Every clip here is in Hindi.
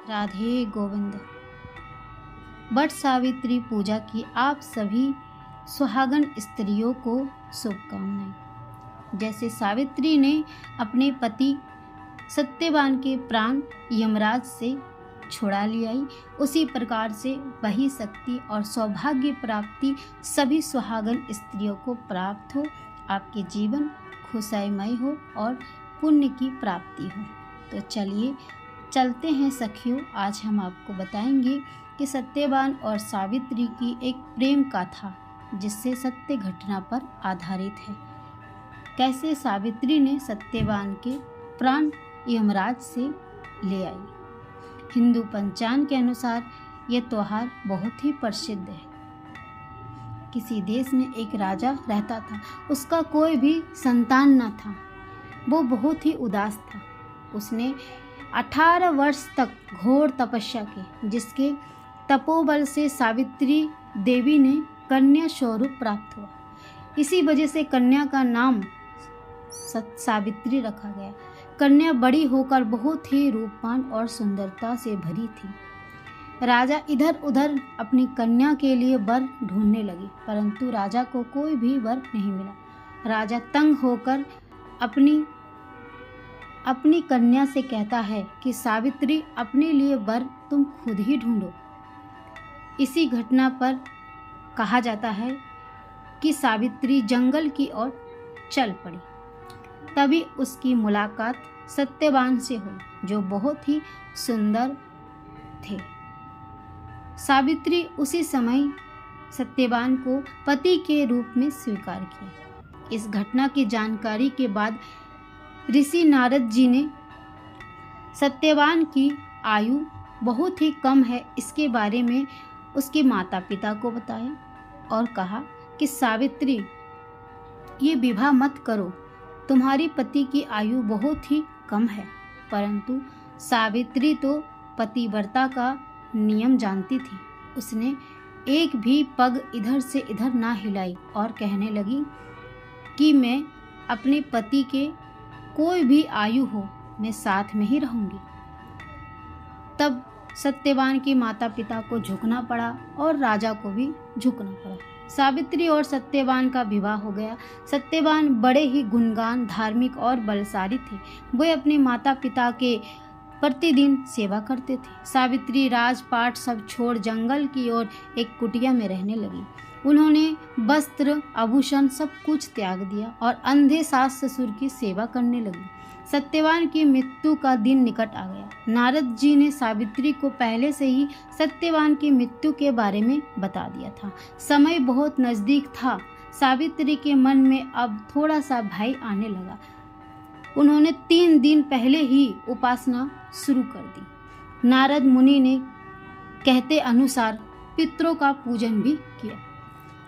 राधे गोविंद। वट सावित्री पूजा की आप सभी सुहागन स्त्रियों को शुभकामनाएं। जैसे सावित्री ने अपने पति सत्यवान के प्राण यमराज से छुड़ा लियाई, उसी प्रकार से वही शक्ति और सौभाग्य प्राप्ति सभी सुहागन स्त्रियों को प्राप्त हो। आपके जीवन खुशमय हो और पुण्य की प्राप्ति हो। तो चलिए चलते हैं सखियों, आज हम आपको बताएंगे कि सत्यवान और सावित्री की एक प्रेम कथा जिससे सत्य घटना पर आधारित है। कैसे सावित्री ने सत्यवान के प्राण यमराज से ले आई। हिंदू पंचांग के अनुसार यह त्योहार बहुत ही प्रसिद्ध है। किसी देश में एक राजा रहता था, उसका कोई भी संतान न था। वो बहुत ही उदास था। उसने 18 वर्ष तक घोर तपस्या की, जिसके तपोबल से सावित्री देवी ने कन्या स्वरूप प्राप्त हुआ। इसी वजह से कन्या का नाम सावित्री रखा गया। कन्या बड़ी होकर बहुत ही रूपवान और सुंदरता से भरी थी। राजा इधर उधर अपनी कन्या के लिए वर ढूंढने लगे, परंतु राजा को कोई भी वर नहीं मिला। राजा तंग होकर अपनी कन्या से कहता है कि सावित्री, अपने लिए वर तुम खुद ही ढूंढो। इसी घटना पर कहा जाता है कि सावित्री जंगल की ओर चल पड़ी। तभी उसकी मुलाकात सत्यवान से हुई, जो बहुत ही सुंदर थे। सावित्री उसी समय सत्यवान को पति के रूप में स्वीकार किया। इस घटना की जानकारी के बाद ऋषि नारद जी ने सत्यवान की आयु बहुत ही कम है, इसके बारे में उसके माता पिता को बताया और कहा कि सावित्री, ये विवाह मत करो, तुम्हारी पति की आयु बहुत ही कम है। परंतु सावित्री तो पतिव्रता का नियम जानती थी। उसने एक भी पग इधर से इधर ना हिलाई और कहने लगी कि मैं अपने पति के कोई भी आयु हो, मैं साथ में ही रहूंगी। तब सत्यवान के माता पिता को झुकना पड़ा और राजा को भी झुकना पड़ा। सावित्री और सत्यवान का विवाह हो गया। सत्यवान बड़े ही गुणवान, धार्मिक और बलशाली थे। वे अपने माता पिता के प्रतिदिन सेवा करते थे। सावित्री राजपाट सब छोड़ जंगल की ओर एक कुटिया में रहने लगी। उन्होंने वस्त्र आभूषण सब कुछ त्याग दिया और अंधे सास ससुर की सेवा करने लगी। सत्यवान की मृत्यु का दिन निकट आ गया। नारद जी ने सावित्री को पहले से ही सत्यवान की मृत्यु के बारे में बता दिया था। समय बहुत नजदीक था। सावित्री के मन में अब थोड़ा सा भय आने लगा। उन्होंने 3 दिन पहले ही उपासना शुरू कर दी। नारद मुनि ने कहते अनुसार पितरों का पूजन भी किया।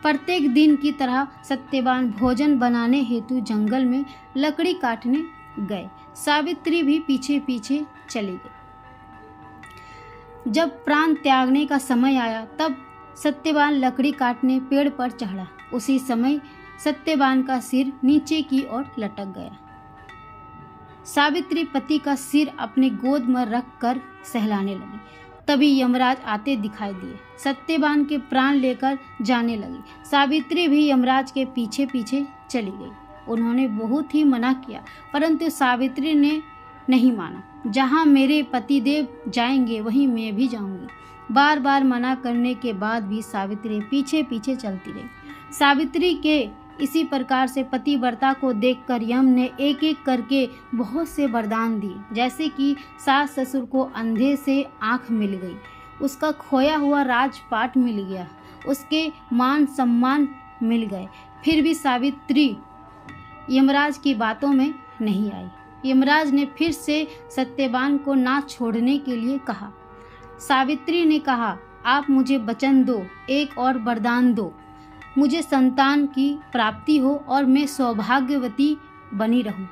प्रत्येक दिन की तरह सत्यवान भोजन बनाने हेतु जंगल में लकड़ी काटने गए। सावित्री भी पीछे पीछे चली गई। जब प्राण त्यागने का समय आया, तब सत्यवान लकड़ी काटने पेड़ पर चढ़ा। उसी समय सत्यवान का सिर नीचे की ओर लटक गया। सावित्री पति का सिर अपने गोद में रखकर सहलाने लगी। तभी यमराज आते दिखाई दिए। सत्यवान के प्राण लेकर जाने लगी। सावित्री भी यमराज के पीछे पीछे चली गई। उन्होंने बहुत ही मना किया, परंतु सावित्री ने नहीं माना। जहाँ मेरे पतिदेव जाएंगे वहीं मैं भी जाऊंगी। बार बार मना करने के बाद भी सावित्री पीछे पीछे चलती रही। सावित्री के इसी प्रकार से पतिव्रता को देखकर यम ने एक एक करके बहुत से वरदान दिए। जैसे कि सास ससुर को अंधे से आंख मिल गई, उसका खोया हुआ राजपाट मिल गया, उसके मान सम्मान मिल गए। फिर भी सावित्री यमराज की बातों में नहीं आई। यमराज ने फिर से सत्यवान को ना छोड़ने के लिए कहा। सावित्री ने कहा, आप मुझे वचन दो, एक और वरदान दो, मुझे संतान की प्राप्ति हो और मैं सौभाग्यवती बनी रहूं।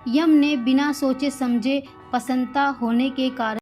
यम ने बिना सोचे समझे प्रसन्नता होने के कारण